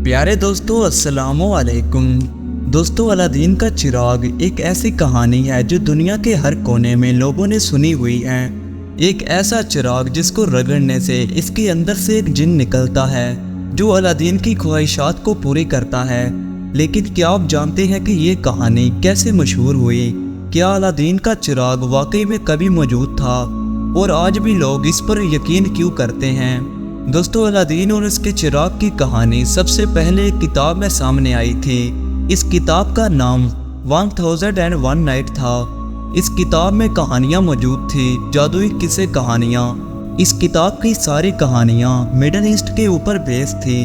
प्यारे दोस्तों, अस्सलामु अलैकुम। दोस्तों, अलादीन का चिराग एक ऐसी कहानी है जो दुनिया के हर कोने में लोगों ने सुनी हुई है। एक ऐसा चिराग जिसको रगड़ने से इसके अंदर से एक जिन निकलता है जो अलादीन की ख्वाहिशात को पूरी करता है। लेकिन क्या आप जानते हैं कि ये कहानी कैसे मशहूर हुई? क्या अलादीन का चिराग वाकई में कभी मौजूद था और आज भी लोग इस पर यकीन क्यों करते हैं? दोस्तों, अलादीन और इसके चिराग की कहानी सबसे पहले एक किताब में सामने आई थी। इस किताब का नाम 1001 नाइट था। इस किताब में कहानियाँ मौजूद थी, जादुई किस्से कहानियाँ। इस किताब की सारी कहानियाँ मिडल ईस्ट के ऊपर बेस थी।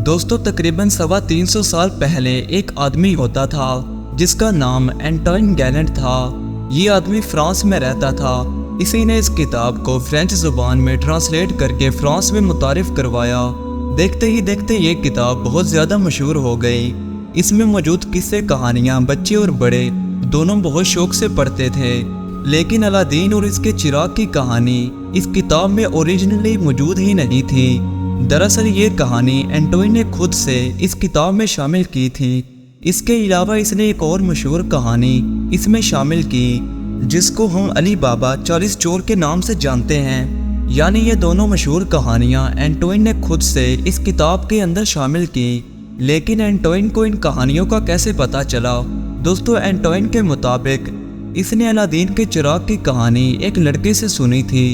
दोस्तों, तकरीबन 350 साल पहले एक आदमी होता था जिसका नाम एंटोइन गैलेंट था। ये आदमी फ्रांस में रहता था। इसी ने इस किताब को फ्रेंच ज़ुबान में ट्रांसलेट करके फ्रांस में मुतारिफ करवाया। देखते ही देखते ये किताब बहुत ज़्यादा मशहूर हो गई। इसमें मौजूद किस्से कहानियाँ बच्चे और बड़े दोनों बहुत शौक से पढ़ते थे। लेकिन अलादीन और इसके चिराग की कहानी इस किताब में ओरिजिनली मौजूद ही नहीं थी। दरअसल ये कहानी एंटोइन ने खुद से इस किताब में शामिल की थी। इसके अलावा इसने एक और मशहूर कहानी इसमें शामिल की जिसको हम अली बाबा 40 चोर के नाम से जानते हैं। यानी ये दोनों मशहूर कहानियाँ एंटोइन ने खुद से इस किताब के अंदर शामिल की। लेकिन एंटोइन को इन कहानियों का कैसे पता चला? दोस्तों, एंटोइन के मुताबिक इसने अलादीन के चिराग की कहानी एक लड़के से सुनी थी।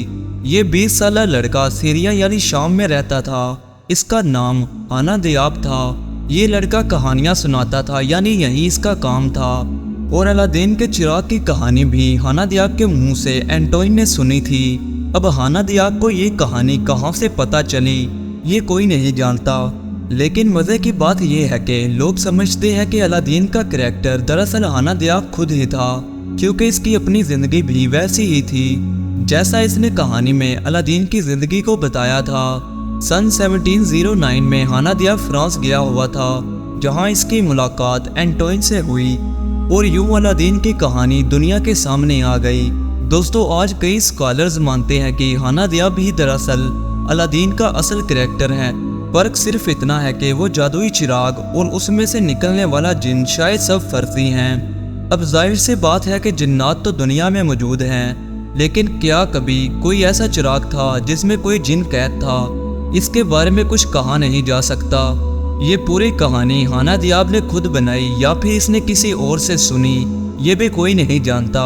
ये 20 साल लड़का सीरिया यानी शाम में रहता था। इसका नाम हाना दियाब था। ये लड़का कहानियाँ सुनाता था, यानी यही इसका काम था। और अलादीन के चिराग की कहानी भी हाना दियाब के मुंह से एंटोइन ने सुनी थी। अब हाना दियाब को ये कहानी कहाँ से पता चली ये कोई नहीं जानता। लेकिन मज़े की बात यह है कि लोग समझते हैं कि अलादीन का करैक्टर दरअसल हाना दियाब खुद ही था, क्योंकि इसकी अपनी ज़िंदगी भी वैसी ही थी जैसा इसने कहानी में अलादीन की ज़िंदगी को बताया था। सन 1709 में हाना दियाब फ्रांस गया हुआ था, जहाँ इसकी मुलाकात एंटोइन से हुई और यूं अलादीन की कहानी दुनिया के सामने आ गई। दोस्तों, आज कई स्कॉलर्स मानते हैं कि हाना दियाब ही दरअसल अलादीन का असल करैक्टर है। फर्क सिर्फ इतना है कि वो जादुई चिराग और उसमें से निकलने वाला जिन शायद सब फर्जी हैं। अब जाहिर सी बात है कि जिन्नात तो दुनिया में मौजूद हैं, लेकिन क्या कभी कोई ऐसा चिराग था जिसमें कोई जिन कैद था? इसके बारे में कुछ कहा नहीं जा सकता। ये पूरी कहानी हाना दियाब ने खुद बनाई या फिर इसने किसी और से सुनी, ये भी कोई नहीं जानता।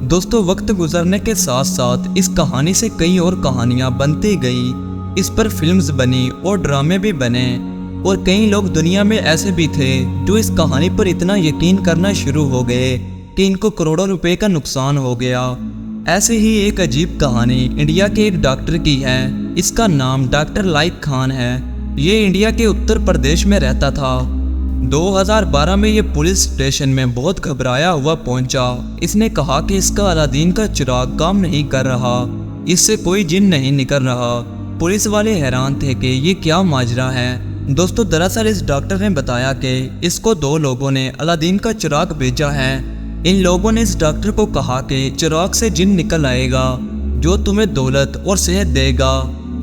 दोस्तों, वक्त गुजरने के साथ साथ इस कहानी से कई और कहानियाँ बनती गई। इस पर फिल्म्स बनी और ड्रामे भी बने और कई लोग दुनिया में ऐसे भी थे जो इस कहानी पर इतना यकीन करना शुरू हो गए कि इनको करोड़ों रुपए का नुकसान हो गया। ऐसे ही एक अजीब कहानी इंडिया के एक डॉक्टर की है। इसका नाम डॉक्टर लाइक खान है। ये इंडिया के उत्तर प्रदेश में रहता था। 2012 में ये पुलिस स्टेशन में बहुत घबराया हुआ पहुंचा। इसने कहा कि इसका अलादीन का चिराग काम नहीं कर रहा, इससे कोई जिन नहीं निकल रहा। पुलिस वाले हैरान थे कि ये क्या माजरा है। दोस्तों, दरअसल इस डॉक्टर ने बताया कि इसको 2 लोगों ने अलादीन का चिराग भेजा है। इन लोगों ने इस डॉक्टर को कहा कि चिराग से जिन निकल आएगा जो तुम्हें दौलत और सेहत देगा।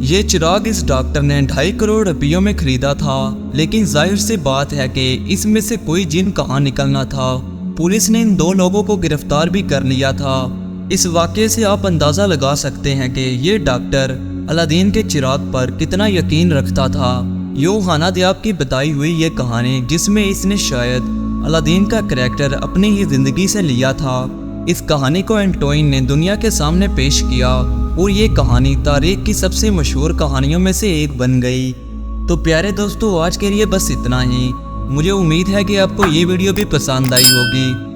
ये चिराग इस डॉक्टर ने 2.5 करोड़ रुपयों में खरीदा था। लेकिन जाहिर सी बात है कि इसमें से कोई जिन कहाँ निकलना था। पुलिस ने इन 2 लोगों को गिरफ्तार भी कर लिया था। इस वाक़े से आप अंदाज़ा लगा सकते हैं कि ये डॉक्टर अलादीन के चिराग पर कितना यकीन रखता था। यूं हाना दियाब की बताई हुई ये कहानी जिसमें इसने शायद अलादीन का करैक्टर अपनी ही ज़िंदगी से लिया था। इस कहानी को एंटोइन ने दुनिया के सामने पेश किया और ये कहानी तारीख की सबसे मशहूर कहानियों में से एक बन गई। तो प्यारे दोस्तों, आज के लिए बस इतना ही। मुझे उम्मीद है कि आपको ये वीडियो भी पसंद आई होगी।